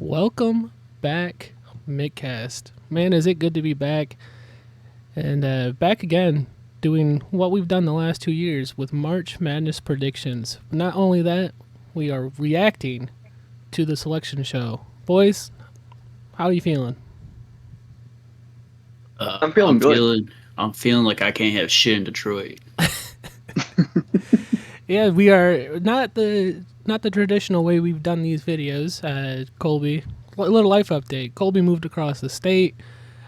Welcome back, Midcast. Man, is it good to be back. And back again, doing what we've done the last 2 years with March Madness predictions. Not only that, we are reacting to the selection show. Boys, how are you feeling? I'm feeling good. I'm feeling like I can't have shit in Detroit. Yeah, we are not the traditional way we've done these videos. Colby, a little life update. Colby moved across the state.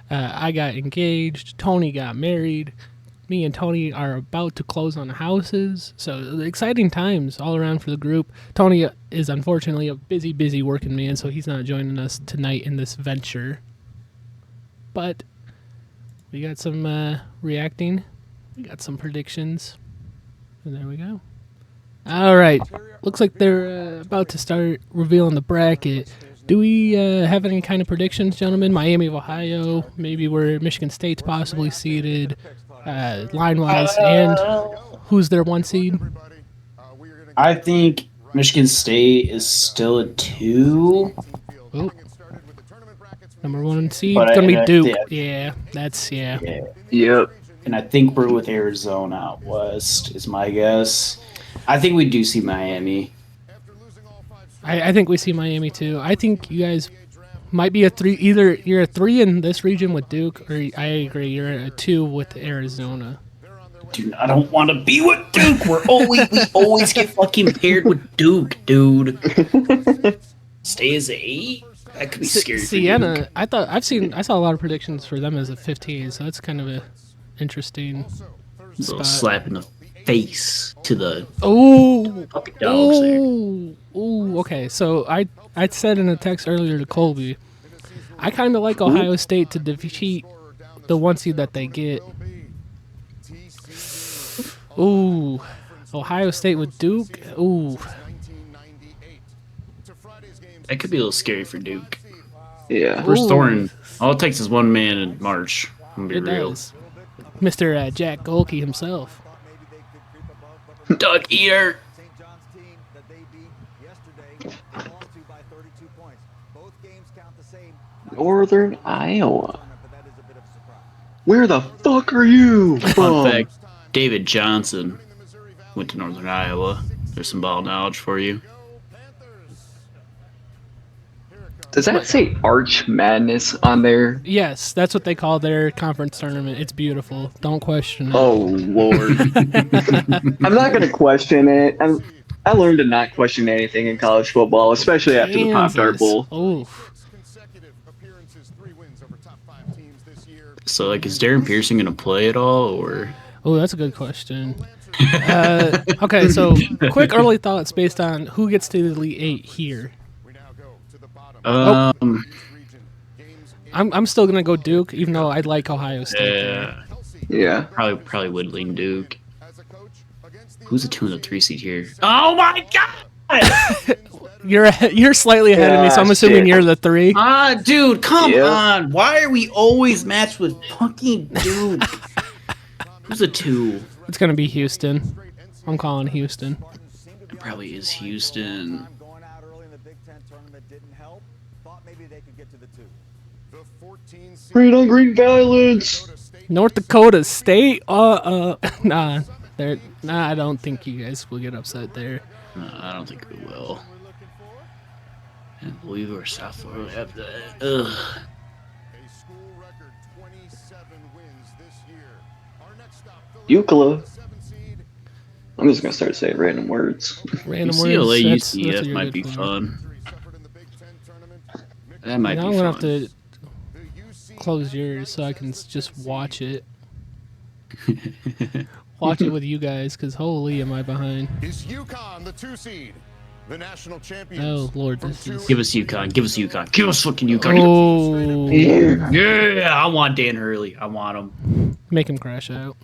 I got engaged. Tony got married. Me and Tony are about to close on houses. So exciting times all around for the group. Tony is unfortunately a busy working man, so he's not joining us tonight in this venture. But we got some reacting. We got some predictions. And there we go. All right. Looks like they're about to start revealing the bracket. Do we have any kind of predictions, gentlemen? Miami of Ohio, maybe where Michigan State's possibly seeded, line-wise, and who's their one seed? I think Michigan State is still a 2. Oh. Number 1 seed, But it's going to be Duke. Yeah. Yep. And I think we're with Arizona out west, is my guess. I think we do see Miami. I think we see Miami too. I think you guys might be a 3. Either you're a 3 in this region with Duke, or I agree, you're a 2 with Arizona. Dude, I don't want to be with Duke. We always get fucking paired with Duke, dude. Stay as a 8? That could be scary. Sienna, I saw a lot of predictions for them as a 15, so that's kind of a interesting Little spot. slap in the face to the fucking dogs there. Okay. So I said in a text earlier to Colby, I kind of like Ohio State to defeat the 1 seed that they get. Ooh, Ohio State with Duke. Ooh, That could be a little scary for Duke. Yeah. Where's Thornton? All it takes is one man in March. I'm gonna it be real. does. Mr. Jack Golke himself. Duck eater. Northern Iowa. Where the fuck are you Fun from? fact: David Johnson went to Northern Iowa. There's some ball knowledge for you. Does that say Arch Madness on there? Yes, that's what they call their conference tournament. It's beautiful. Don't question it. Oh Lord. I'm not gonna question it. I learned to not question anything in college football, especially after the Pop-Tart Bowl. Oof. So, like, is Darren Pearson gonna play at all, or? Oh, that's a good question. Okay, so quick early thoughts based on who gets to the Elite 8 here. I'm still gonna go Duke, even though I like Ohio State. Yeah. Probably would lean Duke. Who's the 2 and the 3 seed here? Oh my god! You're slightly ahead of me, so I'm assuming shit. you're the 3. Dude, come Yeah. on! Why are we always matched with fucking Duke? Who's the 2? It's gonna be Houston. I'm calling Houston. It probably is Houston. Green on green violence. North Dakota State. Nah, I don't think you guys will get upset there. I don't think we will. And Louisville or South Florida have that. Ugh. Euclid. I'm just gonna start saying random words. Random UCLA, words. That's what UCF you're might good be for. fun. That might Now be I'm gonna fun. have to close yours so I can just watch it. Watch it with you guys, because holy am I behind. Is UConn the 2 seed? The national champions. Oh Lord, this is. Give us UConn. Give us UConn. Give us fucking UConn. Oh, Yeah. Yeah, I want Dan Hurley. I want him. make him crash out.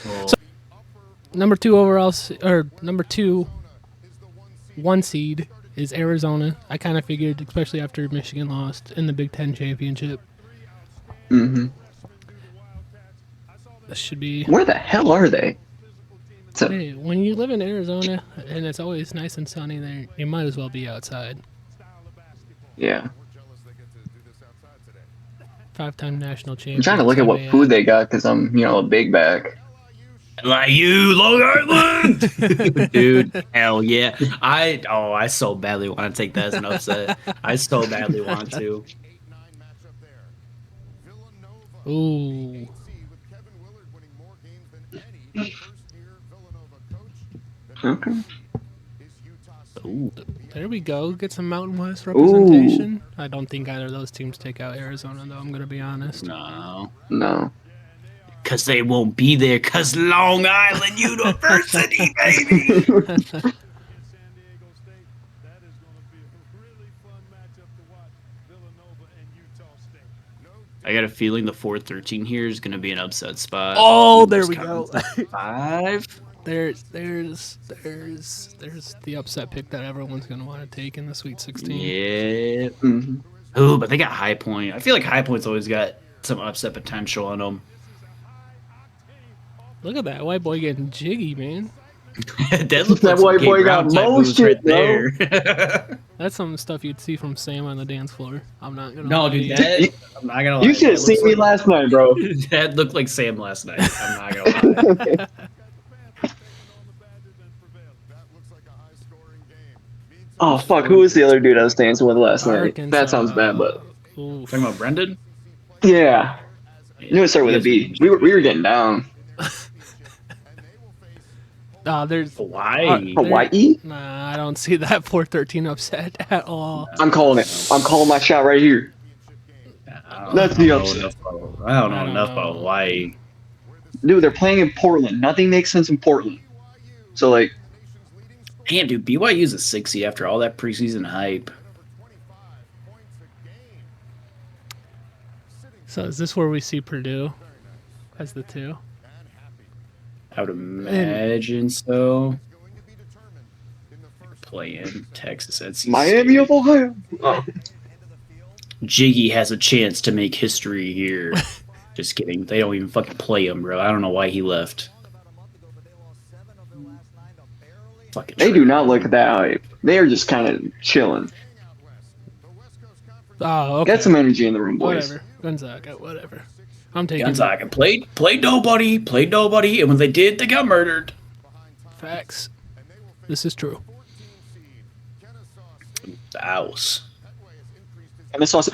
Oh, Number 2 overall, or number 2, 1 seed is Arizona. I kind of figured, especially after Michigan lost in the Big Ten championship. Mm-hmm. This should be. Where the hell are they? So, Hey, when you live in Arizona and it's always nice and sunny there, you might as well be outside. Yeah. 5-time national I'm champions. trying to look at what food they got because I'm, a big bag. Like you, Long Island, dude. Hell yeah! I so badly want to take that as an upset. I so badly want to. Ooh. Okay. Ooh, There we go. Get some Mountain West Ooh. representation. I don't think either of those teams take out Arizona, though. I'm going to be honest. no, No. because they won't be there. Because Long Island University, baby. I got a feeling the 4-13 here is going to be an upset spot. Oh, there we go. Wisconsin 5. There's the upset pick that everyone's going to want to take in the Sweet 16. Yeah. Mhm. Ooh, but they got High Point. I feel like High Point's always got some upset potential on them. Look at that white boy getting jiggy, man. That looks That like some white Gabe boy Brown got type moves motion, right bro. there. That's some stuff you'd see from Sam on the dance floor. I'm not going to No, lie. dude, to you. that I'm not gonna lie. You should have That seen looks me like last night, bro. that looked like Sam last night. I'm not gonna lie. Oh, fuck. Who was the other dude I was dancing with last night? Arkansas. That sounds bad, but. Oof. Talking about Brendan? Yeah. You knew it started with a You B. guys We were getting down. There's Hawaii. Hawaii? Nah, I don't see that 4-13 upset at all. I'm calling it. I'm calling my shot right here. That's the upset. I don't know I don't enough know. about Hawaii. Dude, they're playing in Portland. Nothing makes sense in Portland. So, like, Damn, dude, BYU's a 60 after all that preseason hype. So is this where we see Purdue as the 2? I would imagine so. Playing Texas NC Miami State. of Ohio. Oh. Jiggy has a chance to make history here. Just kidding. They don't even fucking play him, bro. I don't know why he left. Fucking They do not look that hype. They are just kind of chilling. Oh, okay. Get some energy in the room, boys. Whatever. Gonzaga, whatever. I'm taking Gonzaga played nobody, and when they did, they got murdered. facts. This is true. The Owls. And this also.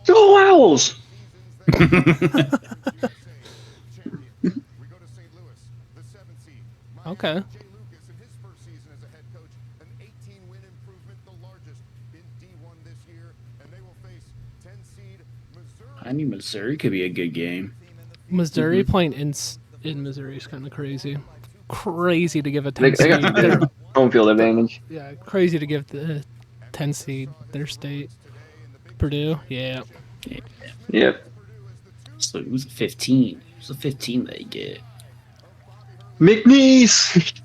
Go Owls! Okay. I mean, Missouri could be a good game. Missouri playing in Missouri is kind of crazy. Crazy to give a They 10 got seed. their home field advantage. Yeah, crazy to give the 10 seed their state. Purdue, yeah. Yep. So it was a 15. It was a 15 they get. McNeese!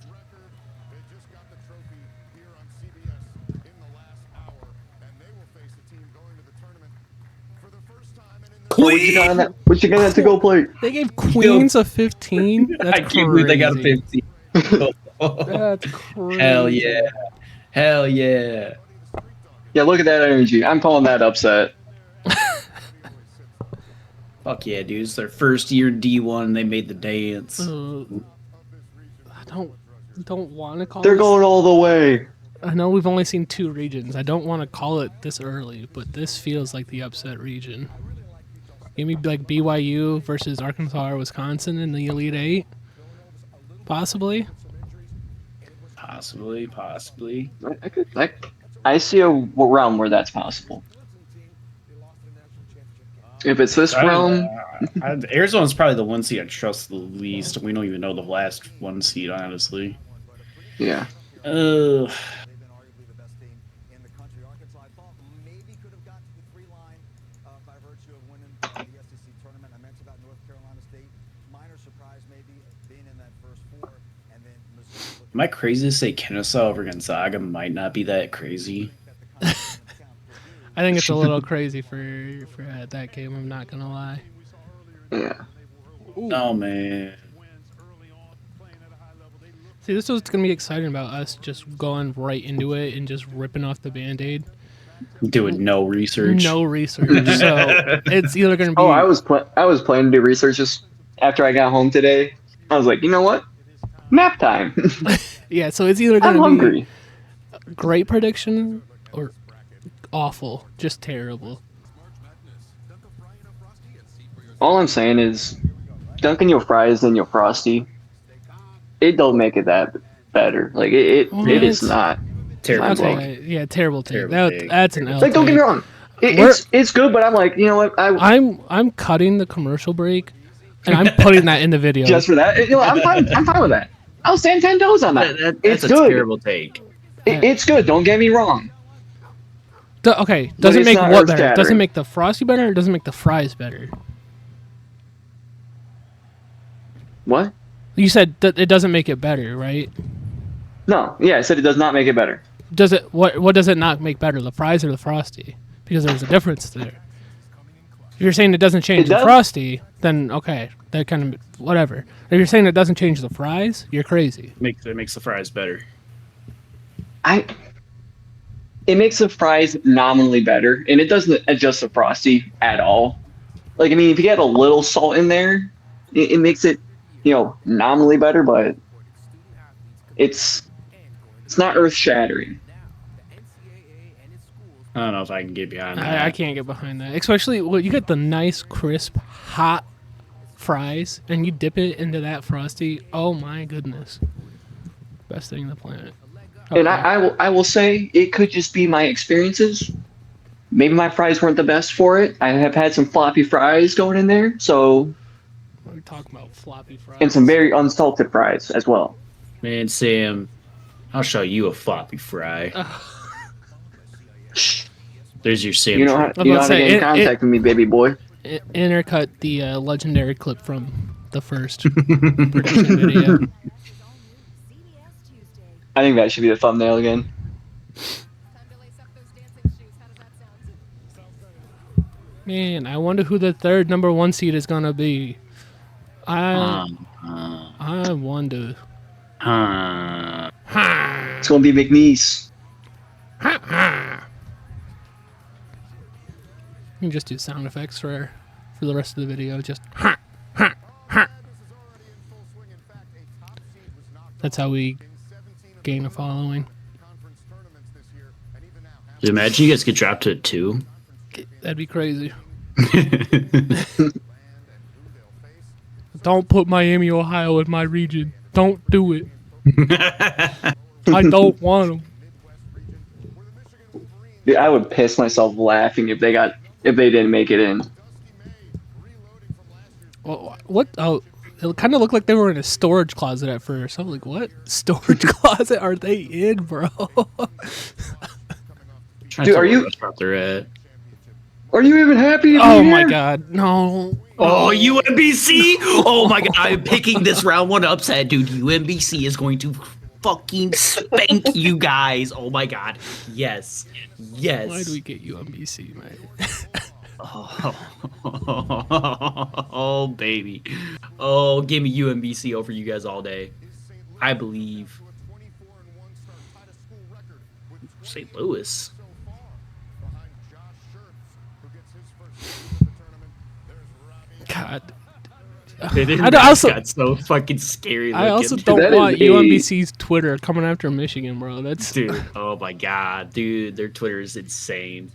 What you got on that? What you got on that to go plate? They gave Queens a 15. That's I can't believe they got a crazy. 15. That's crazy. Hell yeah. Hell yeah. Yeah, look at that energy. I'm calling that upset. Fuck yeah, dude. It's their first year in D1. They made the dance. I don't want to call They're this. going all the way. I know we've only seen 2 regions. I don't want to call it this early, but this feels like the upset region. Give me like BYU versus Arkansas or Wisconsin in the Elite 8. Possibly. Possibly. I see a realm where that's possible. If it's this realm, Arizona's probably the 1 seed I trust the least. We don't even know the last 1 seed, honestly. yeah. Am I crazy to say Kennesaw over Gonzaga might not be that crazy? I think it's a little crazy for that game. I'm not gonna lie. Yeah. No, man. See, this is what's gonna be exciting about us just going right into it and just ripping off the Band-Aid. Doing no research. No research. So it's either going to be. Oh, I was planning to do research just after I got home today. I was like, you know what? Nap time. Yeah, so it's either I'm going to be hungry. great prediction or awful, just terrible. All I'm saying is, dunking your fries in your frosty, it don't make it that better. Like it is What? not. Terrible Mind blowing. take. Okay, yeah, terrible take. Terrible take. That's an L. Like, don't get me take. wrong, We're- it's good, but I'm like, you know what? I'm cutting the commercial break, and I'm putting that in the video. Just for that, you know, I'm fine. I'm fine with that. I'll stand 10 toes on that. That's It's a good. terrible take. It's good. Don't get me wrong. Okay, doesn't it's make not what better? Doesn't earth-shattering. make the frosty better, or doesn't make the fries better? What? You said that it doesn't make it better, right? No. Yeah, I said it does not make it better. Does it? What does it not make better, the fries or the frosty? Because there's a difference there. If you're saying it doesn't change It the does. frosty, then okay, that kind of whatever. If you're saying it doesn't change the fries, you're crazy. It makes the fries better. It makes the fries nominally better, and it doesn't adjust the frosty at all. Like, I mean, if you get a little salt in there, it makes it, you know, nominally better, but it's not earth shattering. I don't know if I can get behind that. I can't get behind that, especially you get the nice, crisp, hot fries, and you dip it into that frosty. Oh my goodness, best thing on the planet. And Okay. I will say it could just be my experiences. Maybe my fries weren't the best for it. I have had some floppy fries going in there, so We're talking about floppy fries. and some very unsalted fries as well. Man, Sam, I'll show you a floppy fry. There's your Sam. You know how, trick. you know how to say, get in it- contact with me, baby boy. Intercut the legendary clip from the first prediction video. I think that should be the thumbnail again. Man, I wonder who the third number 1 seed is gonna be. I wonder. It's gonna be McNeese. You can just do sound effects for the rest of the video. Just that's how we gain a following. Imagine you guys get dropped to 2. That'd be crazy. Don't put Miami, Ohio in my region. Don't do it. I don't want them. Dude, I would piss myself laughing if they didn't make it in. What? Oh, it kind of looked like they were in a storage closet at first. I was like, what storage closet are they in, bro? Dude, are you They're at. are you even happy? To be Oh my here? god, no. Oh, UMBC! Oh my god, I'm picking this round 1 upset, dude. UMBC is going to fucking spank you guys. Oh my god. Yes. Yes. Why do we get UMBC, man? Oh, baby. Oh, give me UMBC over you guys all day. I believe. St. Louis. God. Their I also- got so fucking scary looking. I also That don't is want a- UMBC's Twitter coming after Michigan, bro. That's Dude, oh my god, dude, their Twitter is insane.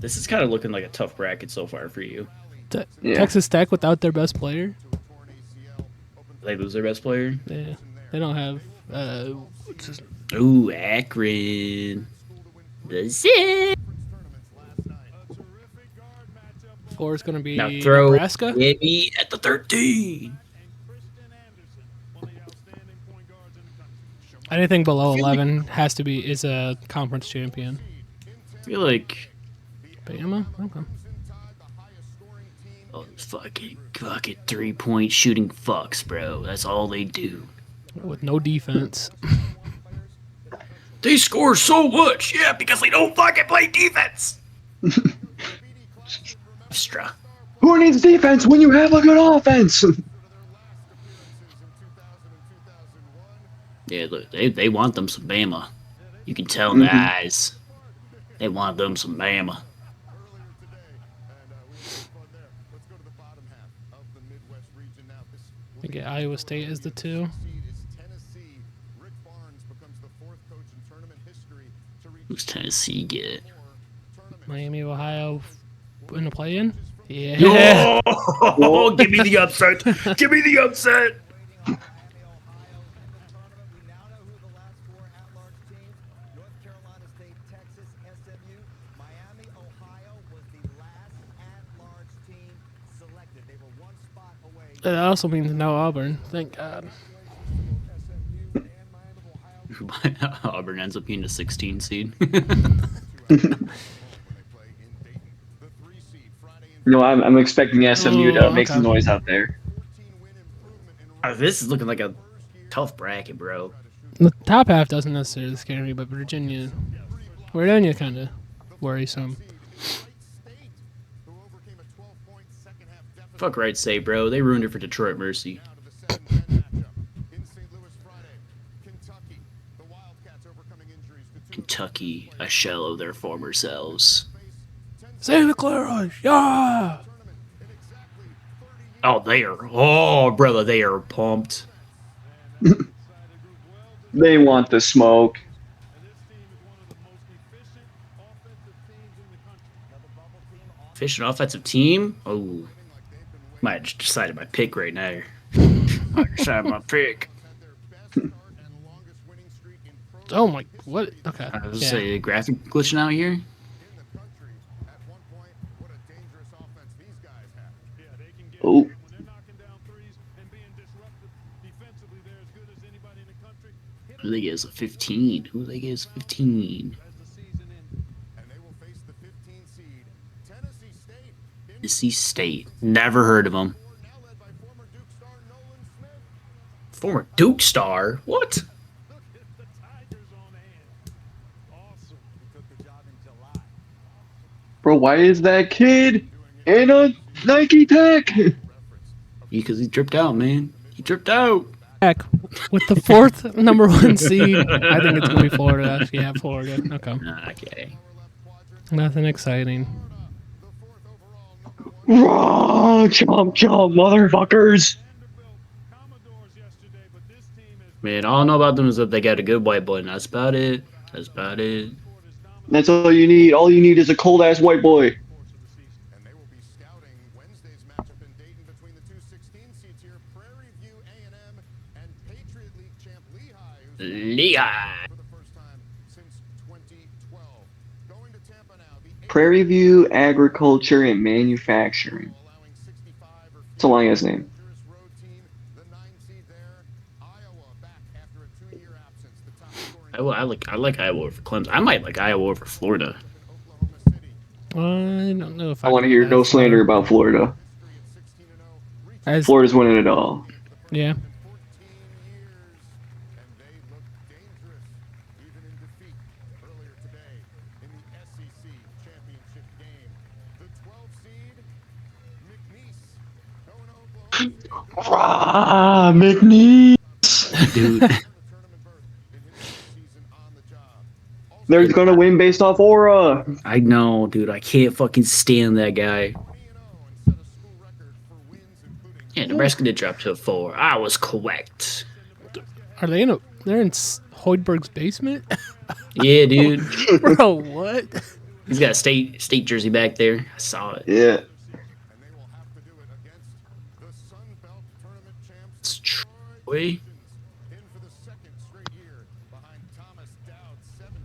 This is kind of looking like a tough bracket so far for you. Yeah. Texas Tech without their best player. They lose their best player. Yeah, they don't have. What's his- Ooh, Akron. The Zip. 4 is going to be Now throw Nebraska. Maybe at the 13. Anything below 11 is a conference champion. I feel like Bama. Okay. oh, fucking 3-point shooting fucks, bro. That's all they do. With no defense. They score so much, yeah, because they don't fucking play defense. Extra. Who needs defense when you have a good offense? Yeah, look, they want them some Bama. You can tell in the eyes. They want them some Bama. earlier today, and we had some fun there. Let's go to the bottom half of the Midwest region now. This will I be get Iowa State as the 2. seed is Tennessee. Rick Barnes becomes the 4th coach in tournament history to reach Who's Tennessee get? tournament. Miami, Ohio in the play-in. Yeah. Oh, give me the upset. Give me the upset. Miami, Ohio in the tournament. We now know who the last 4 at-large teams. North Carolina State, Texas, SMU. Miami, Ohio was the last at-large team selected. They were 1 spot away. That also means no Auburn. Thank God. Auburn ends up being a 16 seed. I'm expecting SMU to Oh, make some okay. noise out there. This is looking like a tough bracket, bro. The top half doesn't necessarily scare me, but Virginia kind of worrisome. Fuck Wright State, bro. They ruined it for Detroit Mercy. Kentucky, a shell of their former selves. Santa Clara, yeah. Oh, they are. Oh, brother, they are pumped. They want the smoke. Efficient offensive team? Oh. Might have just decided my pick right now. I decided my pick. Oh my, what? Okay. I was Yeah. say graphic glitching out here. Oh, Who they get is a 15? Who they get is 15? Tennessee State. Never heard of them. Former Duke star? What? bro, why is that kid in a Nike Tech? Because he tripped out, man. He tripped out. Back with the 4th number 1 seed. I think it's gonna be Florida. Yeah, Florida. Okay. Okay. Nothing exciting. Raw, chomp chomp, motherfuckers. Man, all I know about them is that they got a good white boy, and that's about it. That's about it. That's all you need. All you need is a cold ass white boy. And they will be scouting Wednesday's matchup in Dayton between the 2 16 seeds here, Prairie View A&M and Patriot League champ Lehigh, who's Lehigh. for the first time since 2012. Going to Tampa now, the Prairie View Agriculture and Manufacturing. allowing 65 or It's a long ass name. dangerous road team, the 9 seed there. Iowa back after a 2-year absence, the top scoring I like Iowa over Clemson. I might like Iowa over Florida. Oklahoma City. I don't know if I want to hear no slander about Florida. History at 16-0, reaching As, Florida's winning it all. yeah. 14 years, and they look dangerous even in defeat earlier today in the SEC championship game. The 12 seed, McNeese, going to Oklahoma. Rah, McNeese. Dude. The tournament berth in his first season on the job. They're gonna win based off aura. I know, dude. I can't fucking stand that guy. 20-0 and set a school record for wins, including Yeah, Nebraska did drop to a 4. I was correct. Are they in a? They're in Hoiberg's basement. Yeah, dude. Bro, what? He's got a state jersey back there. I saw it. Yeah. and they will have to do it against the Sun Belt tournament champs. It's Troy. In for the 2nd straight year behind Thomas Dowd's 17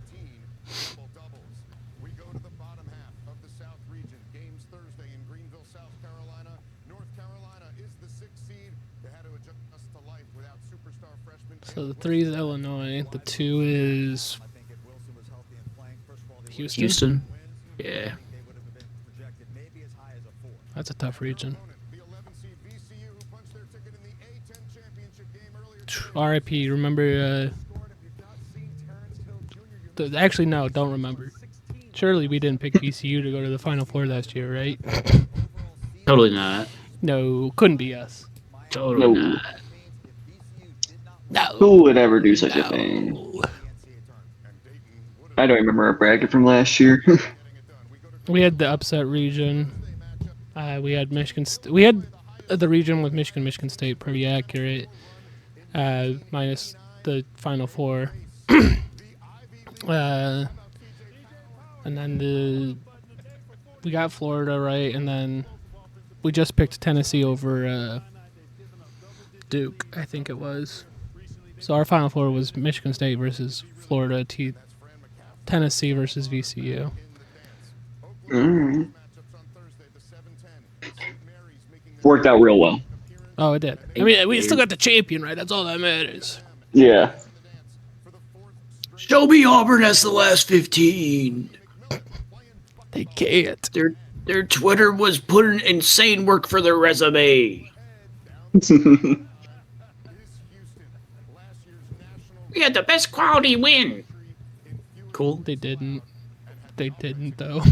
double-doubles. We go to the bottom half of the South region. Games Thursday in Greenville, South Carolina. North Carolina is the 6th seed. They had to adjust to life without superstar freshman. So the 3 is Illinois. The 2 is I think if Wilson was healthy and playing, first of all, they would Houston. Houston. Yeah. they would have been projected maybe as high as a 4. That's a tough region. The 11 seed VCU who punched their ticket in the A10 championship game earlier R.I.P. Remember? Scored, if you've not seen Terrence Hill Jr., you Actually, no, don't remember. 16 Surely we didn't pick VCU to go to the Final Four last year, right? Totally not. No, couldn't be us. Totally No. not. means if VCU did not No. Who would ever do such a thing? No. I don't remember our bracket from last year. We had the upset region. We had Michigan. We had the region with Michigan State pretty accurate, minus the Final Four. And then we got Florida right, and then we just picked Tennessee over Duke, I think it was. So our Final Four was Michigan State versus Florida, Tennessee versus VCU. Mm. Worked out real well. Oh, it did. I mean, we still got the champion, right? That's all that matters. Yeah. Show me Auburn as the last 15. They can't. Their Twitter was putting insane work for their resume. We had the best quality win. Cool. They didn't. They didn't, though.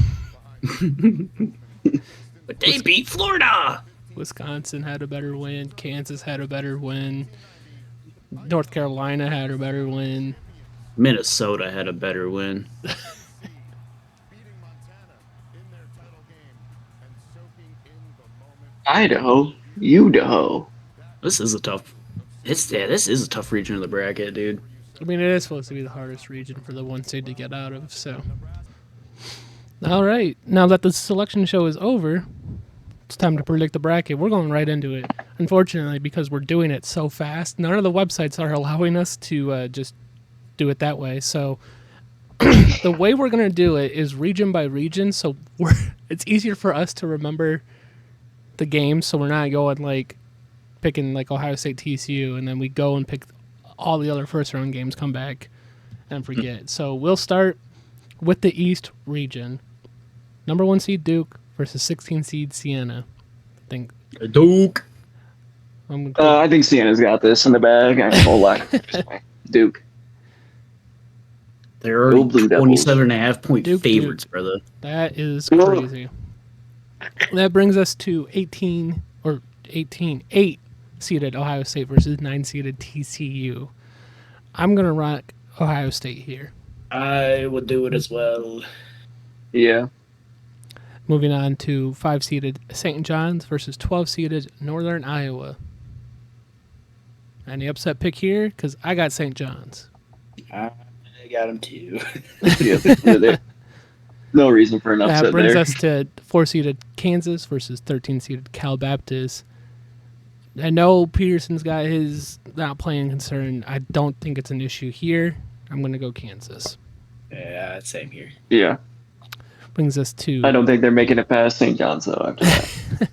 But they beat Florida. Wisconsin had a better win. Kansas had a better win. North Carolina had a better win. Minnesota had a better win. Idaho, Idaho. This is a tough. This is a tough region of the bracket, dude. I mean, it is supposed to be the hardest region for the one seed to get out of, so. All right. Now that the selection show is over, it's time to predict the bracket. We're going right into it. Unfortunately, because we're doing it so fast, none of the websites are allowing us to just do it that way. So the way we're going to do it is region by region, so it's easier for us to remember the games, so we're not going like picking like Ohio State TCU and then we go and pick all the other first round games, come back and forget. So we'll start with the East region. Number 1 seed Duke versus 16 seed Siena. I think Duke. I think Sienna's got this in the bag. I ain't gonna lie. Duke. They're already Blue Devils. 27.5-point Duke, favorites, brother. that is crazy. That brings us to 8 seeded Ohio State versus 9 seeded TCU. I'm going to rock Ohio State here. I would do it as well. Yeah. Moving on to 5 seeded St. John's versus 12 seeded Northern Iowa. Any upset pick here? Because I got St. John's. I got him too. Yeah, no reason for an upset That brings there. us to 4 seeded Kansas versus 13 seeded Cal Baptist. I know Peterson's got his not playing concern. I don't think it's an issue here. I'm going to go Kansas. Yeah, same here. Yeah. Brings us to I don't think they're making it past St. John's, though, after that.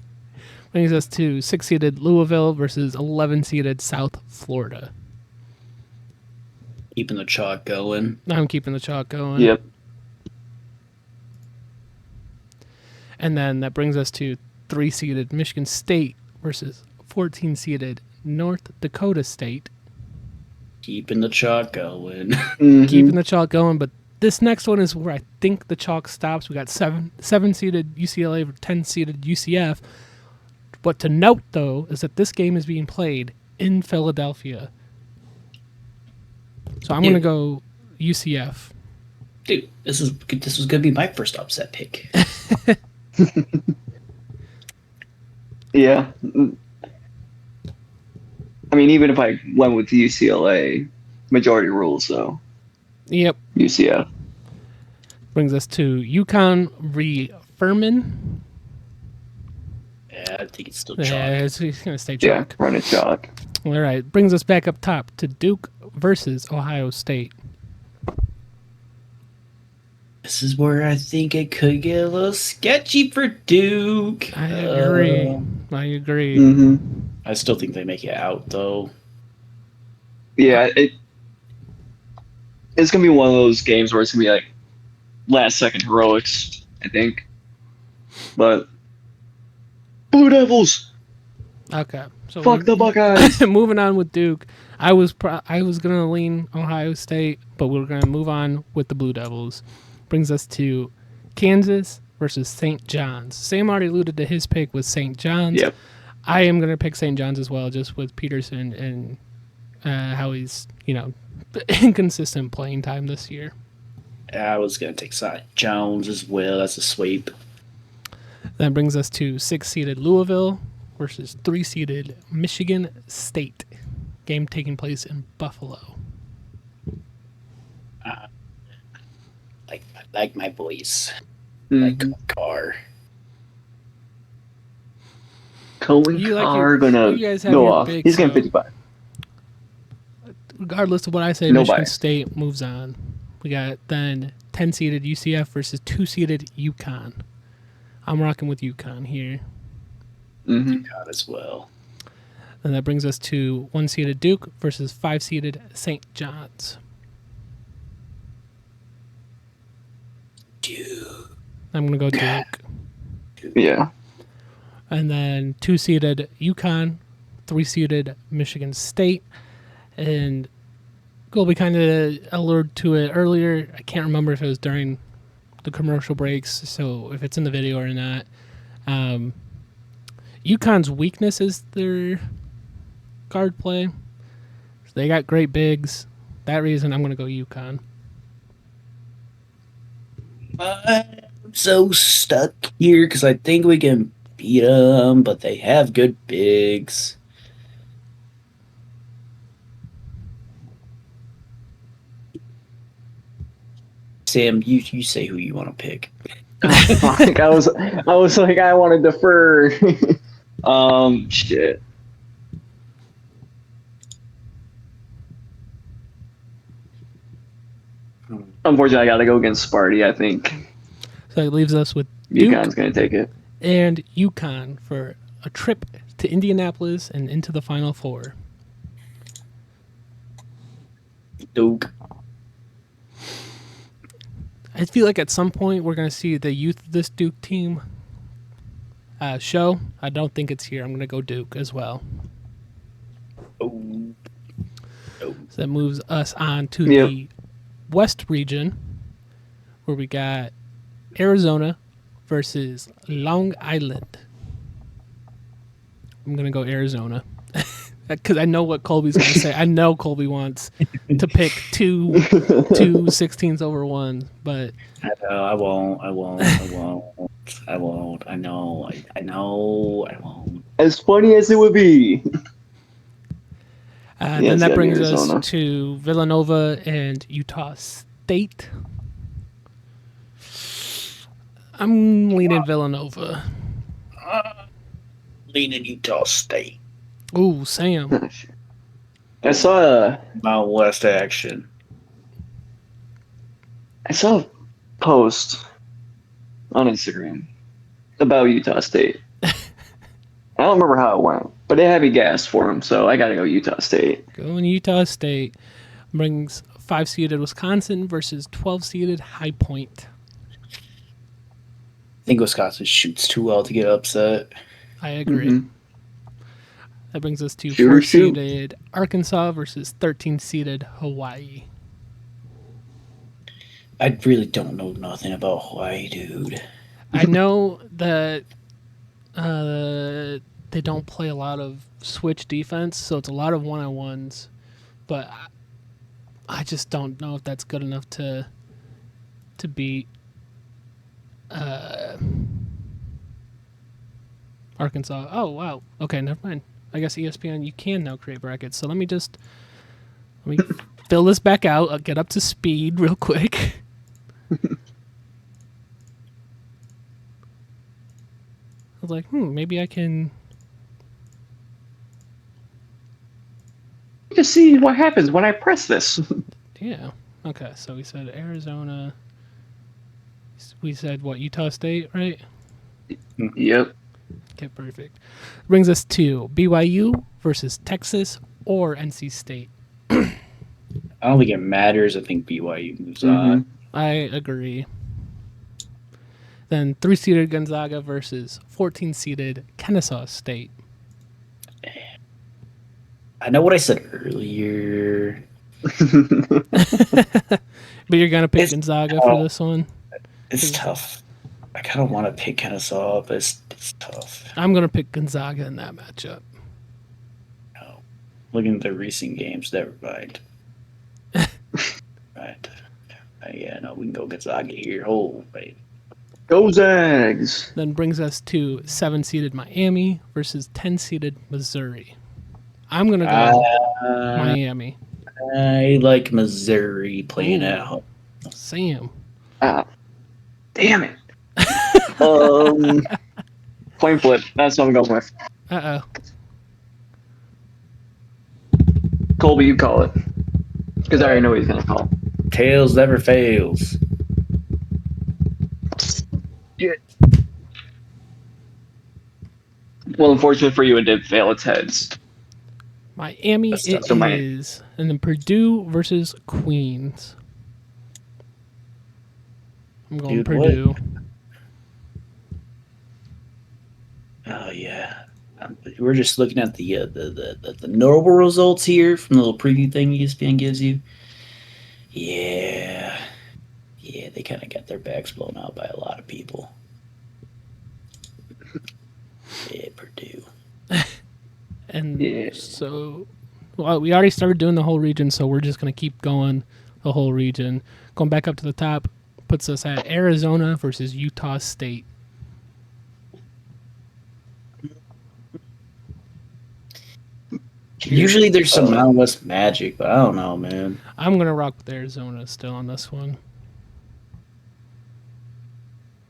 brings us to 6 seeded Louisville versus 11 seeded South Florida. Keeping the chalk going. I'm keeping the chalk going. Yep. And then that brings us to 3 seeded Michigan State versus 14 seeded North Dakota State. Keeping the chalk going. Mhm. Keeping the chalk going, but this next one is where I think the chalk stops. We got 7 seeded UCLA or 10 seeded UCF. What to note, though, is that this game is being played in Philadelphia. So I'm going to go UCF. Dude, this was gonna be my first upset pick. Yeah. I mean, even if I went with UCLA, majority rules, so Yep. UCF. Brings us to UConn v. Furman. Yeah, I think it's still chalk. Yeah, it's going to stay Yeah, chalk. run it chalk. All right. Brings us back up top to Duke versus Ohio State. This is where I think it could get a little sketchy for Duke. I agree. I agree. Mm-hmm. I still think they make it out, though. Yeah, it's gonna be one of those games where it's gonna be like last second heroics, I think. But Blue Devils, Okay. So fuck the Buckeyes. moving on with Duke. I was gonna lean Ohio State, but we're gonna move on with the Blue Devils. Brings us to Kansas versus St. John's. Sam already alluded to his pick with St. John's. Yep. I am gonna pick St. John's as well, just with Peterson and how he's, inconsistent playing time this year. I was going to take Cy Jones as well. That's a sweep. That brings us to 6-seeded Louisville versus 3-seeded Michigan State. Game taking place in Buffalo. Like my boys. Mhm. Like Carr. Cohen You like Carr your- gonna you guys have go your off. big, He's getting so- 55. Regardless of what I say, No Michigan bias. State moves on. We got then 10-seeded UCF versus 2-seeded UConn. I'm rocking with UConn here. Hmm. God as well. And that brings us to 1-seeded Duke versus 5-seeded St. John's. Dude. I'm going to go Duke. Yeah. And then 2-seeded UConn, 3-seeded Michigan State. And Colby kind of alluded to it earlier. I can't remember if it was during the commercial breaks, so if it's in the video or not. UConn's weakness is their guard play. They got great bigs. That reason, I'm going to go UConn. I'm so stuck here because I think we can beat them, but they have good bigs. Sam, you say who you want to pick. Like I was like I want to defer. Shit. Unfortunately, I got to go against Sparty. I think So it leaves us with Duke UConn's gonna take it. and UConn for a trip to Indianapolis and into the Final Four. Duke. I feel like at some point we're going to see the youth of this Duke team show. I don't think it's here. I'm going to go Duke as well. Oh. So that moves us on to Yep. the West region, where we got Arizona versus Long Island. I'm going to go Arizona. Because I know what Colby's going to say. I know Colby wants to pick two 16s over one, but I know. I won't. I know. I won't. As funny as it would be. then it's that gotta be brings Arizona. us to Villanova and Utah State. I'm leaning Villanova. Leaning Utah State. Ooh, Sam. I saw Mountain West action. a post on Instagram about Utah State. I don't remember how it went, but it had me gassed for him, so I gotta go Utah State. Going Utah State brings 5-seeded Wisconsin versus 12-seeded High Point. I think Wisconsin shoots too well to get upset. I agree. Mhm. That brings us to Shoot. 4-seeded Arkansas versus 13-seeded Hawaii. I really don't know nothing about Hawaii, dude. I know that they don't play a lot of switch defense, so it's a lot of one-on-ones. But I just don't know if that's good enough to beat Arkansas. Oh, wow. Okay, never mind. I guess ESPN, you can now create brackets. So let me fill this back out. I'll get up to speed real quick. I was like, maybe I can. Just see what happens when I press this. Yeah. Okay, so we said Arizona. We said what, Utah State, right? Yep. Okay, perfect. Brings us to BYU versus Texas or NC State. I don't think it matters. I think BYU moves on. I agree. Then 3-seeded Gonzaga versus 14-seeded Kennesaw State. I know what I said earlier. But you're going to pick It's- Gonzaga for this one? It's tough. I kind of want to pick Kennesaw, but it's tough. I'm going to pick Gonzaga in that matchup. No. Looking at the recent games, never mind. Right. Yeah, no, we can go Gonzaga here. Oh, wait. Go Zags! Then brings us to 7-seeded Miami versus 10-seeded Missouri. I'm gonna go Miami. I like Missouri playing Ooh. at home. Sam. Ah, damn it. Coin flip. That's what I'm going with. Uh-oh. Colby, you call it. Because I already know what he's going to call. Tails never fails. Yeah. Well, unfortunately for you, it did fail its heads. Miami That's it tough. So my- is. And then Purdue versus Queens. I'm going Dude, Purdue. Oh yeah, we're just looking at the normal results here from the little preview thing ESPN gives you. Yeah, they kind of got their backs blown out by a lot of people. Yeah, Purdue. And Yeah. so, well, we already started doing the whole region, so we're just going to keep going the whole region. Going back up to the top puts us at Arizona versus Utah State. Usually there's some Mountain West magic, but I don't know, man. I'm going to rock with Arizona still on this one.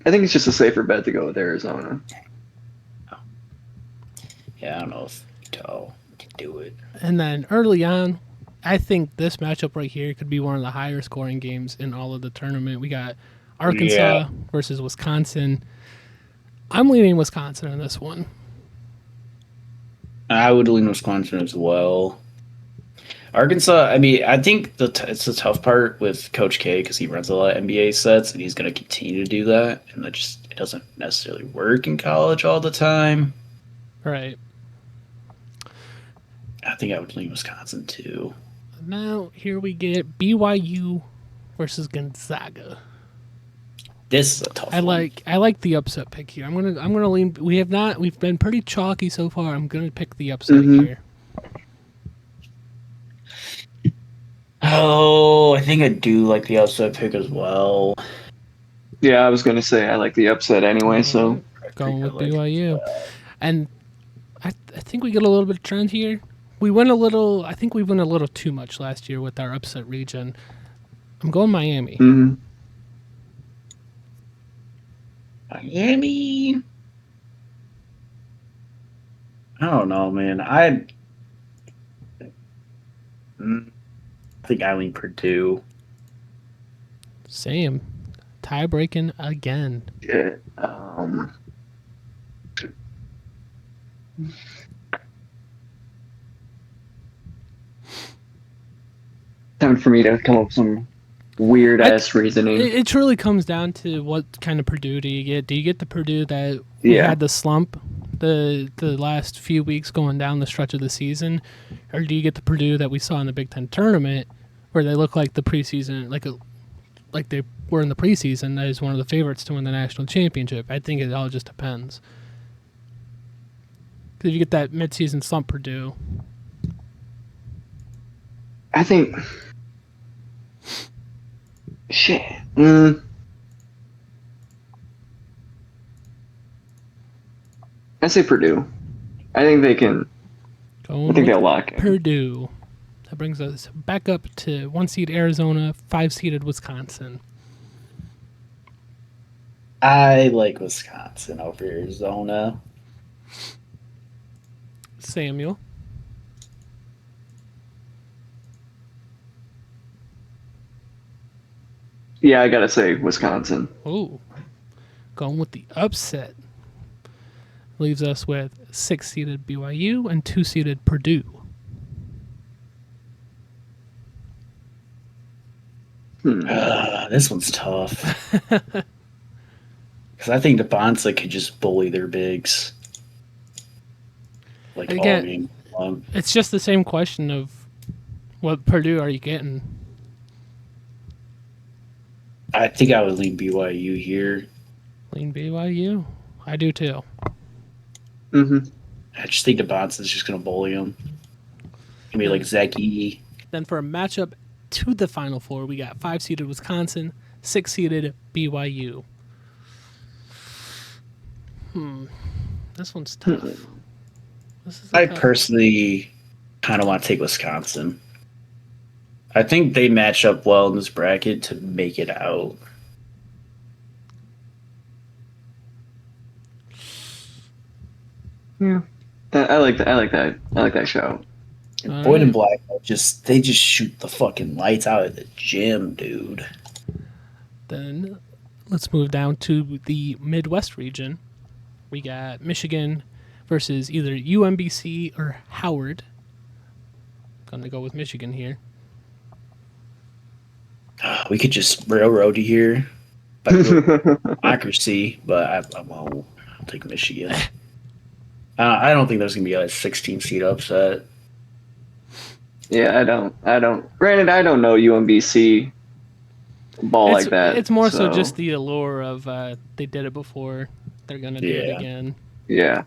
I think it's just a safer bet to go with Arizona. Yeah, I don't know if Utah can do it. And then early on, I think this matchup right here could be one of the higher scoring games in all of the tournament. We got Arkansas versus Wisconsin. I'm leaning Wisconsin in this one. I would lean Wisconsin as well. Arkansas, I mean, I think it's the tough part with Coach K because he runs a lot of NBA sets and he's going to continue to do that, and it doesn't necessarily work in college all the time. Right. I think I would lean Wisconsin too. Now here we get BYU versus Gonzaga. This is a tough one. I like the upset pick here. I'm gonna lean. We've been pretty chalky so far. I'm gonna pick the upset here. Oh, I think I do like the upset pick as well. Yeah, I was going to say I like the upset anyway, so. Going with I like BYU, and I think we get a little bit of trend here. We went a little. I think we went a little too much last year with our upset region. I'm going Miami. Mhm. Miami. I don't know, man. I think I lean Purdue. Same. Tie breaking again. Yeah. Time for me to come up with some weird ass reasoning. It truly comes down to what kind of Purdue do you get? Do you get the Purdue that we Yeah. had the slump the last few weeks going down the stretch of the season, or do you get the Purdue that we saw in the Big Ten tournament where they look like the preseason, like they were in the preseason as one of the favorites to win the national championship? I think it all just depends. 'Cause if you get that midseason slump Purdue, I think. Shit. I say Purdue. I think they can. going I think with they'll lock it. Purdue. That brings us back up to 1-seed Arizona, 5-seeded Wisconsin. I like Wisconsin over Arizona. Samuel. Yeah, I gotta say Wisconsin. Oh, going with the upset. Leaves us with 6-seeded BYU and 2-seeded Purdue. This one's tough. Because I think the Bonsa could just bully their bigs. Like all Again, game long. It's just the same question of what Purdue are you getting? I think I would lean BYU here. Lean BYU. I do too. Mm-hmm. I just think the Bonsa's just going to bully them. Maybe like Zeki. Then for a matchup to the Final Four, we got 5-seeded Wisconsin, 6-seeded BYU. This one's tough. This is a I tough one. personally kind of want to take Wisconsin. I think they match up well in this bracket to make it out. Yeah. I like that. I like that. I like that show. And All Boyd and right. Black they just shoot the fucking lights out of the gym, dude. Then let's move down to the Midwest region. We got Michigan versus either UMBC or Howard. Gonna go with Michigan here. We could just railroad you here by democracy, but I won't. I'll take Michigan. I don't think there's gonna be a 16 seed upset. Yeah, I don't. Granted, I don't know UMBC ball like that. It's more so just the allure of they did it before, they're gonna do it Yeah. again. Yeah.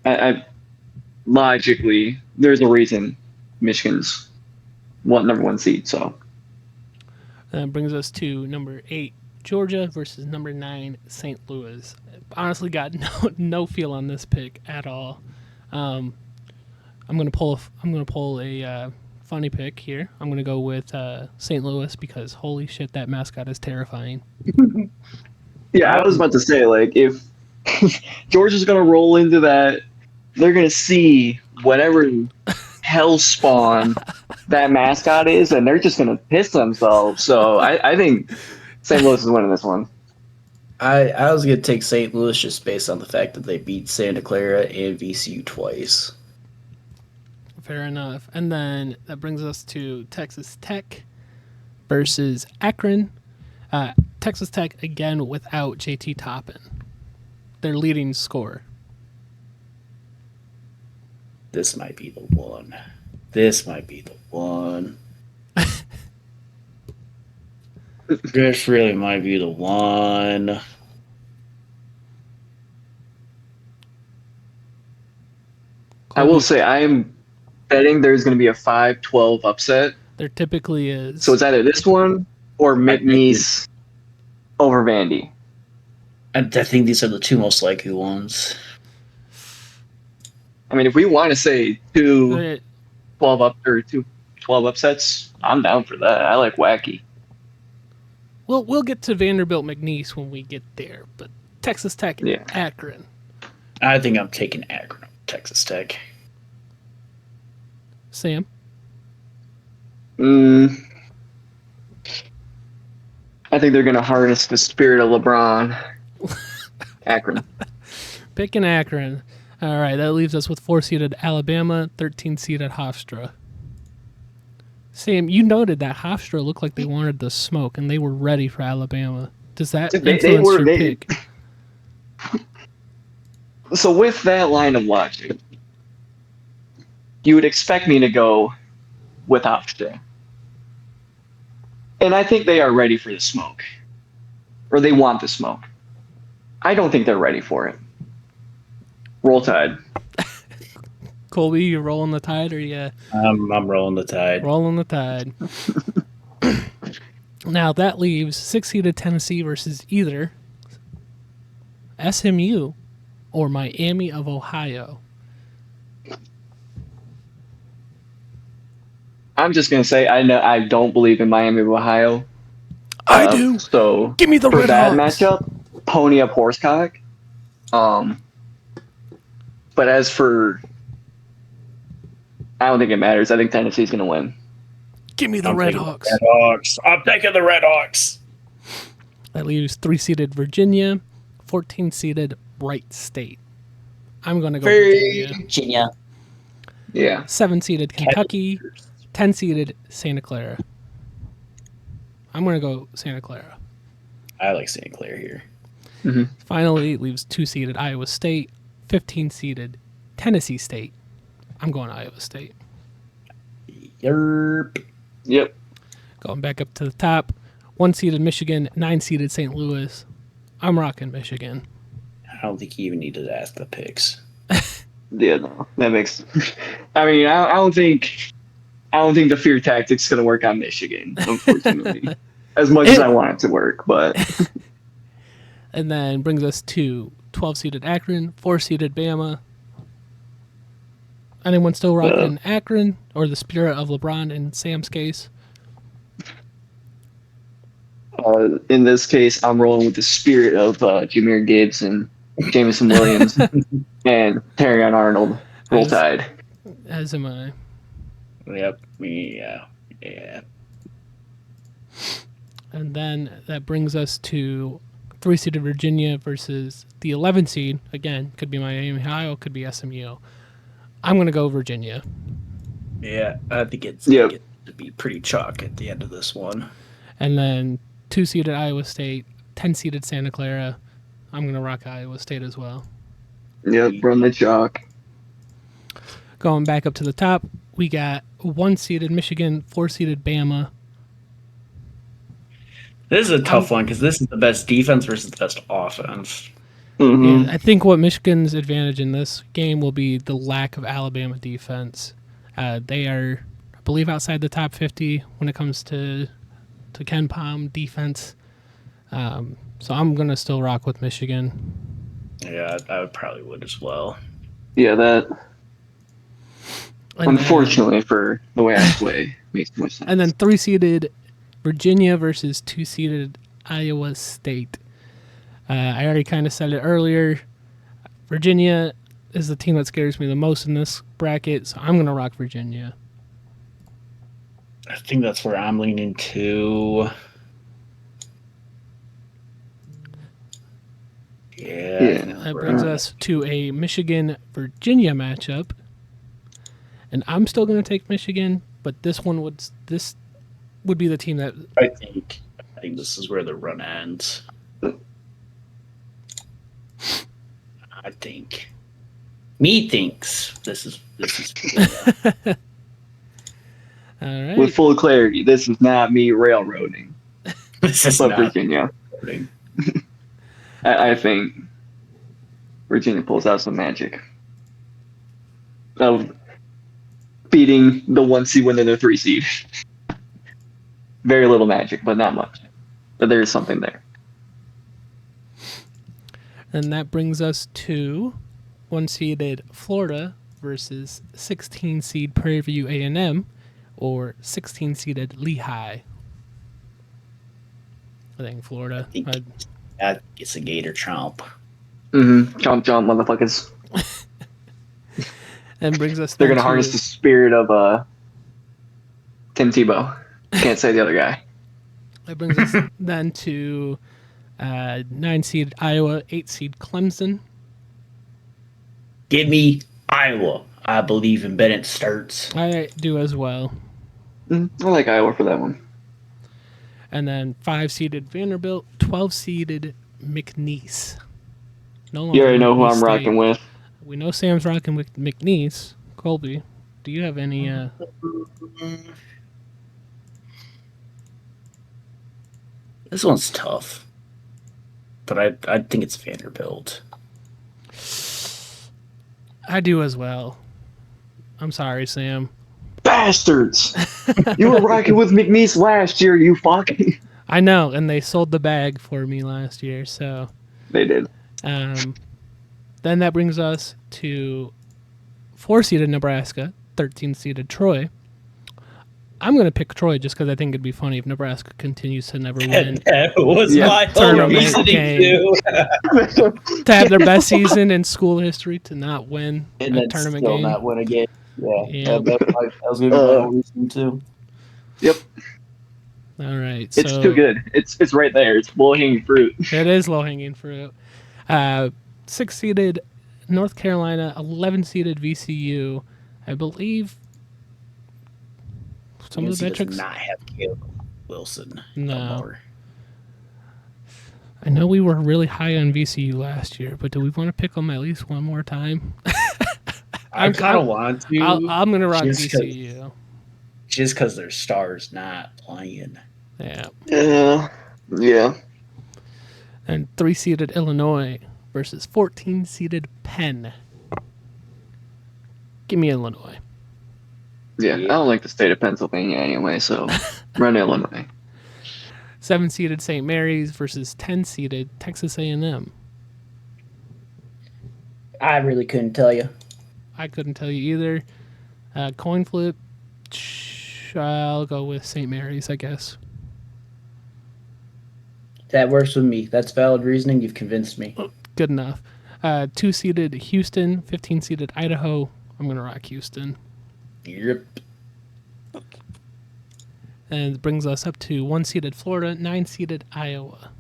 I logically, there's a reason Michigan's number one seed. So That brings us to number 8, Georgia versus number 9, St. Louis. Honestly, got no feel on this pick at all. I'm gonna pull a funny pick here. I'm gonna go with St. Louis because holy shit, that mascot is terrifying. yeah, I was about to say like if Georgia's gonna roll into that, they're gonna see whatever hell spawn that mascot is, and they're just gonna piss themselves. So I think St. Louis is winning this one. I was gonna take St. Louis just based on the fact that they beat Santa Clara and VCU twice. Fair enough. And then that brings us to Texas Tech versus Akron. Texas Tech again without JT Toppin, their leading scorer. This might be the one. This might be the one. This really might be the one. I will say I am betting there's gonna be a 5-12 upset. There typically is. So it's either this one or McNeese over Vandy. I think these are the two most likely ones. I mean, if we want to say two Uh, 12 upsets, I'm down for that. I like wacky. we'll get to Vanderbilt McNeese when we get there, but Texas Tech, Yeah. Akron. I think I'm taking Akron over Texas Tech. Sam, I think they're gonna harness the spirit of LeBron. Akron. picking Akron. All right, that leaves us with 4-seeded Alabama, 13-seeded Hofstra. Sam, you noted that Hofstra looked like they wanted the smoke and they were ready for Alabama. Does that influence your pick? So with that line of logic, you would expect me to go with Hofstra. And I think they are ready for the smoke. Or they want the smoke. I don't think they're ready for it. Roll Tide. Colby, you rolling the tide or you I'm rolling the Tide. rolling the tide? Now that leaves 6-seeded Tennessee versus either SMU or Miami of Ohio. I'm just gonna say I don't believe in Miami of Ohio. I do. So Give me the for Red that Hawks. matchup, pony up horsecock. But as for, I don't think it matters. I think Tennessee's gonna win. Give me the Red Hawks. Red Hawks. I'm taking the Red Hawks. That leaves 3-seeded Virginia, 14-seeded Wright State. I'm going to go Virginia. Virginia. Yeah. 7-seeded Kentucky, 10-seeded Santa Clara. I'm going to go Santa Clara. I like St. Clair here. Finally, it leaves 2-seeded Iowa State, 15-seeded Tennessee State. I'm going Iowa State. Yerp. Yep. Going back up to the top, 1-seeded Michigan, 9-seeded St. Louis. I'm rocking Michigan. I don't think you even need to ask the picks. Yeah, no, that makes. I mean, I don't think the fear tactic's gonna work on Michigan, unfortunately. As much as I It, want it to work, but and then brings us to 12-seeded Akron, 4-seeded Bama. Anyone still uh, rocking Akron or the spirit of LeBron in Sam's case? in this case, I'm rolling with the spirit of Jameer Gibbs and Jameson Williams and Terrion Arnold. Roll As Tide. as am I. Yep. Yeah. Yeah. And then that brings us to 3-seeded Virginia versus the 11 seed. Again, could be Miami Ohio, could be SMU. I'm going to go Virginia. Yeah. I think it's Yep. going to be pretty chalk at the end of this one. And then 2-seeded Iowa State, 10-seeded Santa Clara. I'm going to rock Iowa State as well. Yep. Run the chalk. Going back up to the top, we got 1-seeded Michigan, 4-seeded Bama. This is a tough one because this is the best defense versus the best offense. Mm-hmm. Yeah, I think what Michigan's advantage in this game will be the lack of Alabama defense. They are, I believe, outside the top 50 when it comes to Ken Palm defense. So I'm going to still rock with Michigan. Yeah, I probably would as well. Yeah, that And unfortunately for the way I play makes more sense. then 3-seeded Virginia versus 2-seeded Iowa State. I already kind of said it earlier. Virginia is the team that scares me the most in this bracket, so I'm going to rock Virginia. I think that's where I'm leaning to. Yeah. That brings us to a Michigan-Virginia matchup. And I'm still going to take Michigan, but this would be the team that I think this is where the run ends. I think. Me thinks this is. all right. With full clarity, this is not me railroading, This is but not Virginia. I think Virginia pulls out some magic of beating the 1 seed winning the 3 seed. Very little magic, but not much. But there is something there. And that brings us to 1-seeded Florida versus 16-seed Prairie View A&M or 16-seeded Lehigh. I think Florida. It's a Gator chomp. Mm-hmm. Chomp, chomp, motherfuckers. And brings us. They're gonna harness the spirit of Tim Tebow. Can't say the other guy. That brings us then to 9-seed Iowa, 8-seed Clemson. Give me Iowa. I believe in Bennett starts. I do as well. I like Iowa for that one. And then 5-seeded Vanderbilt, 12-seeded McNeese. No longer You already know who McNeese I'm State. rocking with. We know Sam's rocking with McNeese. Colby, do you have any? This one's tough, but I think it's Vanderbilt. I do as well. I'm sorry, Sam. Bastards! You were rocking with McNeese last year, you fuck. I know, and they sold the bag for me last year. So They did. then that brings us to 4-seeded Nebraska, 13-seeded Troy. I'm going to pick Troy just because I think it'd be funny if Nebraska continues to never win. That was my whole Tournament reasoning game. too. To have their best season in school history, to not win And a then tournament still game. not win a game. Yeah, Yeah. that was going to be my whole reasoning too. Yep. All right. It's so too good. It's right there. It's low-hanging fruit. It is low-hanging fruit. 6-seeded North Carolina, 11-seeded VCU. I believe some of the UNC metrics. does not have Caleb Wilson. No. More. I know we were really high on VCU last year, but do we want to pick them at least one more time? I kind of want to. I'm going to rock just 'cause- VCU. Just because their star's not playing. Yeah. Yeah. And 3-seeded Illinois versus 14-seeded Penn. Give me Illinois. Yeah, I don't like the state of Pennsylvania anyway, so run Illinois. 7-seeded St. Mary's versus 10-seeded Texas A&M. I really couldn't tell you. I couldn't tell you either. Coin flip. I'll go with St. Mary's, I guess. That works with me. That's valid reasoning. You've convinced me. Good enough. 2-seeded Houston, 15-seeded Idaho. I'm going to rock Houston. Yep. And it brings us up to 1-seeded Florida, 9-seeded Iowa.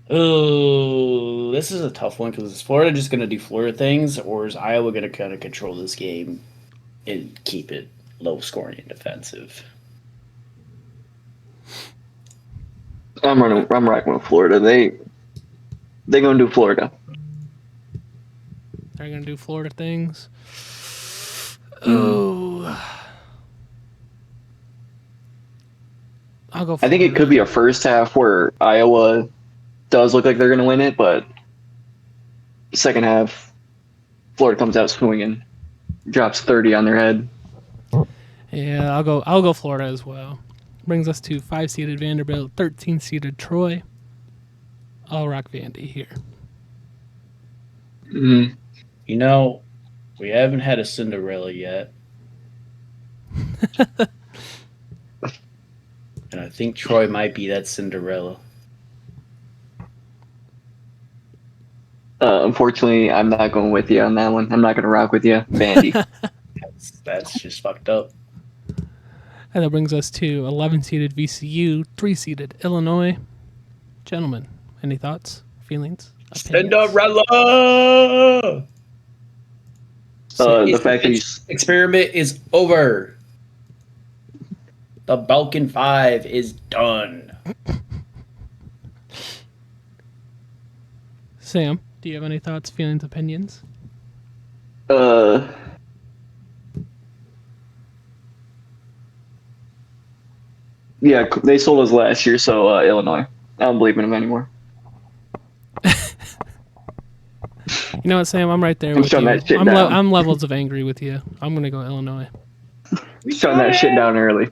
Oh, this is a tough one because is Florida just going to do Florida things, or is Iowa going to kind of control this game and keep it low scoring and defensive? I'm rocking with Florida. They gonna do Florida. They're going to do Florida things. Oh. I'll go Florida. I think it could be a first half where Iowa does look like they're gonna win it, but second half, Florida comes out swinging, drops 30 on their head. Yeah, I'll go Florida as well. Brings us to 5-seeded Vanderbilt, 13-seeded Troy. I'll rock Vandy here. Mm-hmm. You know, we haven't had a Cinderella yet. And I think Troy might be that Cinderella. Unfortunately, I'm not going with you on that one. I'm not going to rock with you, Vandy. That's just fucked up. And that brings us to 11-seeded VCU, 3-seeded Illinois. Gentlemen, any thoughts, feelings, opinions? Cinderella! The fact that you Experiment is over. The Balkan 5 is done. Sam, do you have any thoughts, feelings, opinions? Yeah, they sold us last year, so Illinois. I don't believe in them anymore. You know what, Sam? I'm right there I'm with shutting you. that shit down. I'm levels of angry with you. I'm going to go Illinois. Shutting that shit down early.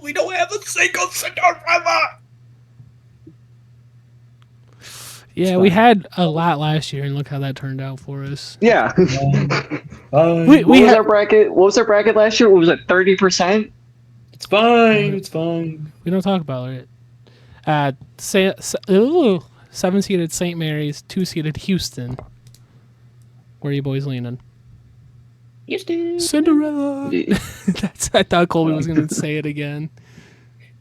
We don't have a single Cinderella. Yeah, we had a lot last year, and look how that turned out for us. Yeah. We What was had, our bracket? What was our bracket last year? What was it? 30%? It's fine. It's fine. we don't talk about it. 7-seeded St. Mary's, 2-seeded Houston. Where are you boys leaning? Houston. Cinderella. I thought Colby was going to say it again.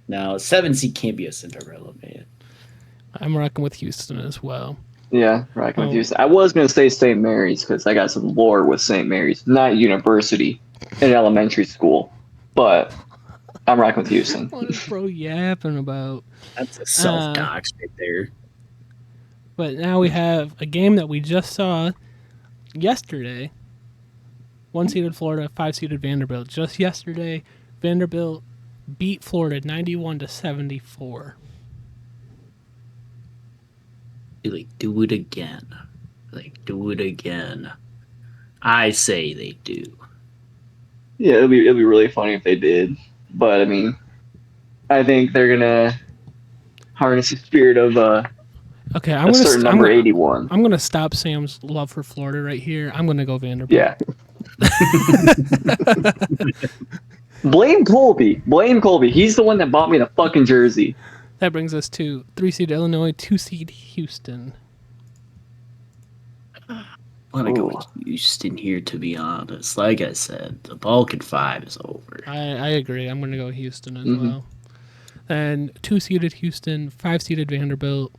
No, 7C can't be a Cinderella, man. I'm rocking with Houston as well. Yeah, rocking with Houston. I was going to say St. Mary's because I got some lore with St. Mary's. Not university, in elementary school. But I'm rocking with Houston. What is bro yapping about? That's a self-dox right there. But now we have a game that we just saw yesterday. 1-seeded Florida, 5-seeded Vanderbilt. Just yesterday, Vanderbilt beat Florida 91-74. Do it again. Do it again. I say they do. Yeah, it'll be really funny if they did. But I mean, I think they're gonna harness the spirit of Okay, a certain number 81. I'm gonna stop Sam's love for Florida right here. I'm gonna go Vanderbilt. Yeah. Blame Colby. He's the one that bought me the fucking jersey. That brings us to 3-seed Illinois, 2-seed Houston. I want to go with Houston here, to be honest. Like I said, the Balkan 5 is over. I agree. I'm gonna go Houston as well. And 2-seeded Houston, 5-seeded Vanderbilt.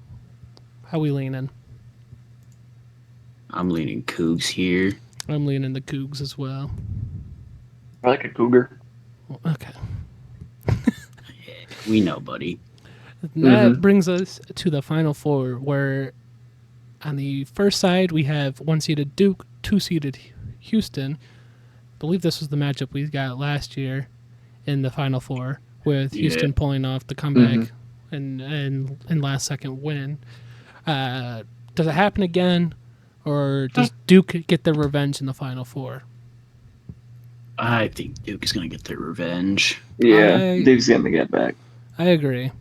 How we leaning? I'm leaning Cougs here. I'm leaning the Cougs as well. I like a cougar. Okay. We know, buddy. That brings us to the Final Four, where on the first side we have 1-seeded Duke, 2-seeded Houston. I believe this was the matchup we got last year in the Final Four, with Houston pulling off the comeback and last second win. Does it happen again? or does Duke get their revenge in the Final Four? I think Duke is going to get their revenge. Yeah, I- Duke's gonna get back. I agree.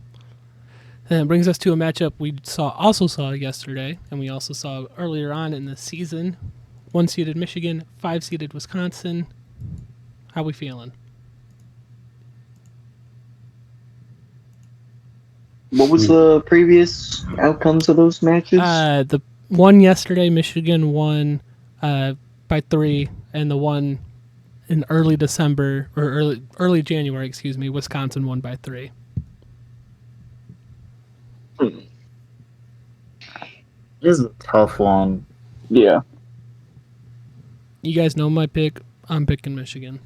And it brings us to a matchup we also saw yesterday, and we also saw earlier on in the season. 1-seeded Michigan, 5-seeded Wisconsin. How we feeling? What was the previous outcomes of those matches? The one yesterday, Michigan won by 3, and the one in early December or early January, excuse me, Wisconsin won by 3. This is a tough one. Yeah. You guys know my pick. I'm picking Michigan.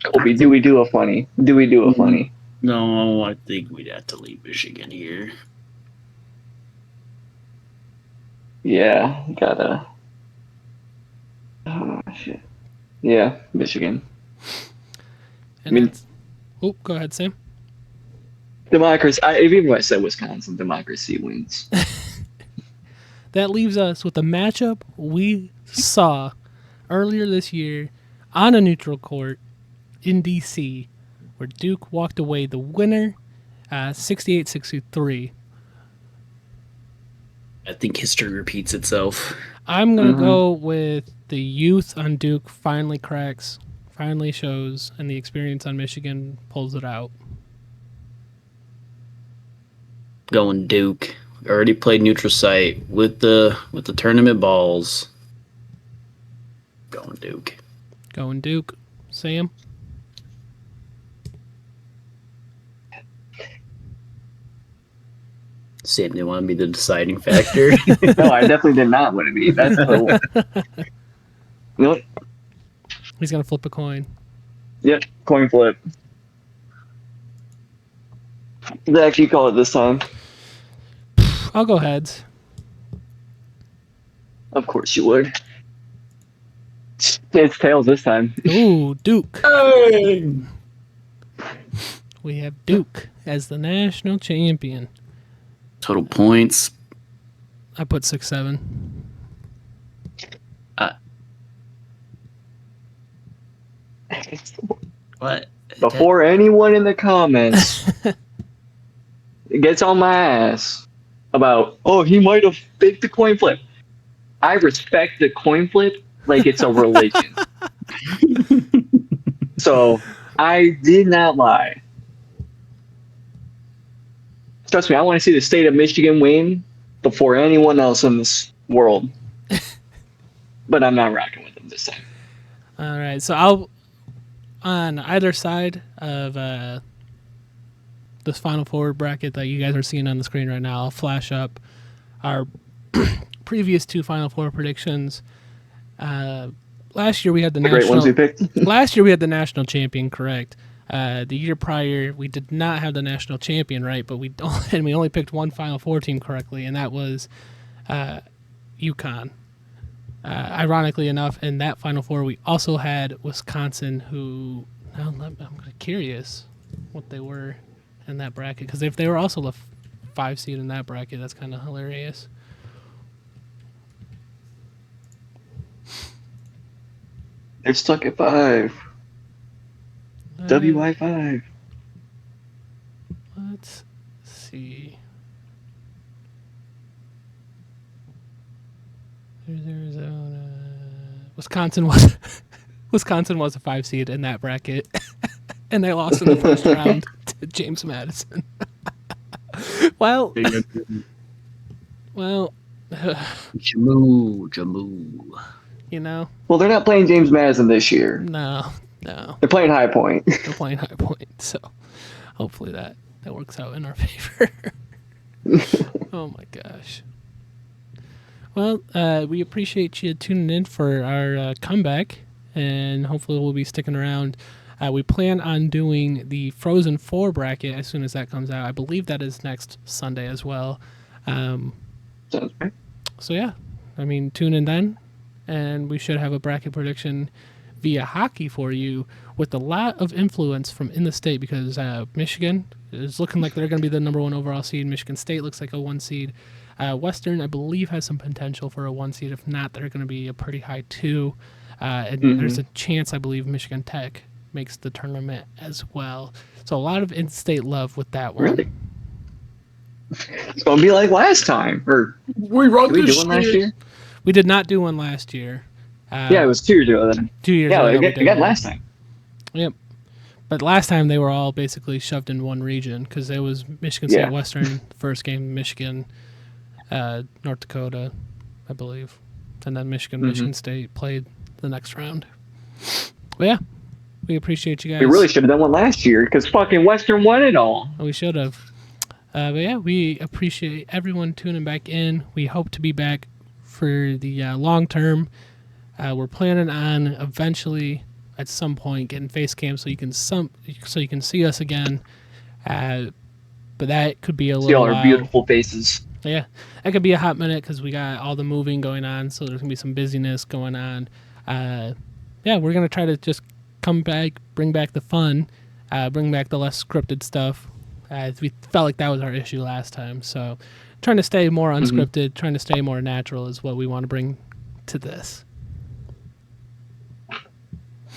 Colby, do we do a funny? Do we do a funny? No, I think we'd have to leave Michigan here. Yeah, gotta. Oh shit. Yeah, Michigan. And I mean- that's- oh, go ahead, Sam. Democracy. Even when I said Wisconsin, democracy wins. That leaves us with a matchup we saw earlier this year on a neutral court in D.C., where Duke walked away the winner, 68-63. I think history repeats itself. I'm going to go with the youth on Duke finally cracks, finally shows, and the experience on Michigan pulls it out. Going Duke. Already played neutral site with the tournament balls. Going Duke. Going Duke. Sam? Sam didn't want to be the deciding factor. No, I definitely did not want to be. That's the. You know what? He's going to flip a coin. Yep, coin flip. Zach, you call it this time. I'll go heads. Of course you would. It's tails this time. Ooh, Duke. We have Duke as the national champion. Total points. I put 6-7. What? Before anyone in the comments gets on my ass about, oh, he might have faked the coin flip. I respect the coin flip like it's a religion. So I did not lie. Trust me, I want to see the state of Michigan win before anyone else in this world. But I'm not rocking with them this time. All right, so I'll on either side of this Final Four bracket that you guys are seeing on the screen right now, I'll flash up our previous 2 Final Four predictions. Last year we had the Great ones we national. picked. Last year we had the national champion, correct? The year prior we did not have the national champion, right? But we only picked one Final Four team correctly, and that was UConn. Ironically enough, in that Final Four, we also had Wisconsin, who I'm curious what they were in that bracket, because if they were also the 5 seed in that bracket, that's kind of hilarious. They're stuck at 5. WI5. Let's see. There's Arizona. Wisconsin was a 5 seed in that bracket, and they lost in the first round to James Madison. well, Jamu. you know, Well, they're not playing James Madison this year. no, They're playing High Point. they're playing High Point, so hopefully that works out in our favor. Oh my gosh. Well, we appreciate you tuning in for our comeback, and hopefully we'll be sticking around. We plan on doing the Frozen 4 bracket as soon as that comes out. I believe that is next Sunday as well. Sounds right. So yeah, I mean, tune in then, and we should have a bracket prediction via hockey for you with a lot of influence from in the state, because Michigan is looking like they're going to be the number 1 overall seed. Michigan State looks like a 1 seed. Western, I believe, has some potential for a 1 seed. If not, they're going to be a pretty high 2. And there's a chance, I believe, Michigan Tech makes the tournament as well. So a lot of in-state love with that one. Really? It's gonna be like last time. Or We wrote did we do one last year? We did not do one last year. Yeah, it was 2 years ago then. 2 years Yeah, ago. we got last time. Yep. But last time they were all basically shoved in one region because it was Michigan State Western, first game, Michigan, North Dakota, I believe. And then Michigan State played the next round. But yeah, we appreciate you guys. We really should have done one last year because fucking Western won it all. We should have. But yeah, we appreciate everyone tuning back in. We hope to be back for the long term. We're planning on eventually, at some point, getting face cam so you can see us again. But that could be a See little all our while. beautiful faces. Yeah, that could be a hot minute because we got all the moving going on, so there's gonna be some busyness going on. Yeah, we're gonna try to just come back, bring back the fun, bring back the less scripted stuff. We felt like that was our issue last time, so trying to stay more unscripted, trying to stay more natural is what we want to bring to this.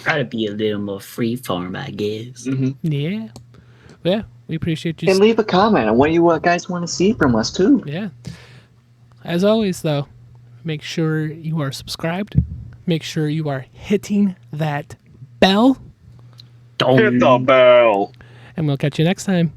Try to be a little more freeform, I guess. Yeah, we appreciate you. And leave a comment on what you guys want to see from us too. Yeah. As always, though, make sure you are subscribed. Make sure you are hitting that bell. Hit the bell. And we'll catch you next time.